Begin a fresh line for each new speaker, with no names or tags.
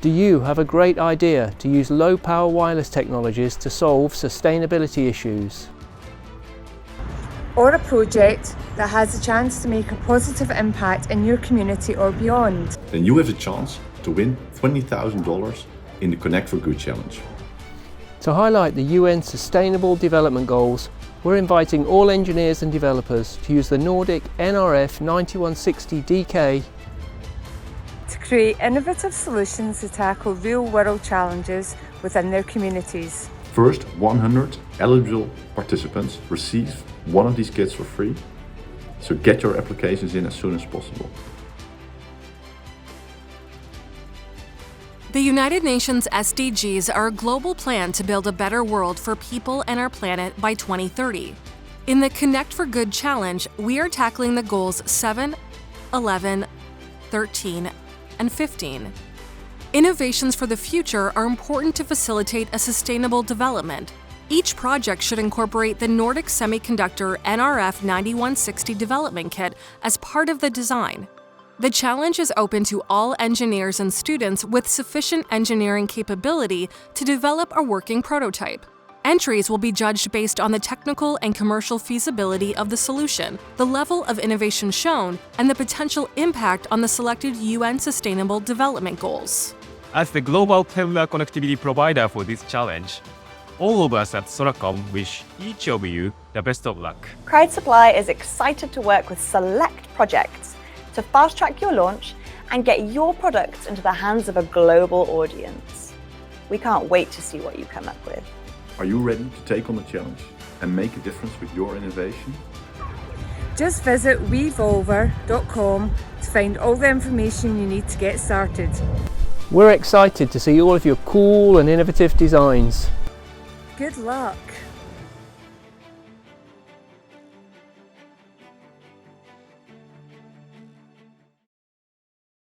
Do you have a great idea to use low power wireless technologies to solve sustainability issues?
Or a project that has a chance to make a positive impact in your community or beyond?
Then you have a chance to win $20,000 in the Connect for Good Challenge.
To highlight the UN Sustainable Development Goals, we're inviting all engineers and developers to use the Nordic NRF 9160DK
To create innovative solutions to tackle real-world challenges within their communities.
First 100 eligible participants receive one of these kits for free, so get your applications in as soon as possible.
The United Nations SDGs are a global plan to build a better world for people and our planet by 2030. In the Connect for Good Challenge, we are tackling the goals 7, 11, 13, and 15. Innovations for the future are important to facilitate a sustainable development. Each project should incorporate the Nordic Semiconductor NRF 9160 development kit as part of the design. The challenge is open to all engineers and students with sufficient engineering capability to develop a working prototype. Entries will be judged based on the technical and commercial feasibility of the solution, the level of innovation shown, and the potential impact on the selected UN Sustainable Development Goals.
As the global cellular connectivity provider for this challenge, all of us at Soracom wish each of you the best of luck.
Crowd Supply is excited to work with select projects to fast-track your launch and get your products into the hands of a global audience. We can't wait to see what you come up with.
Are you ready to take on the challenge and make a difference with your innovation?
Just visit wevolver.com to find all the information you need to get started.
We're excited to see all of your cool and innovative designs.
Good luck!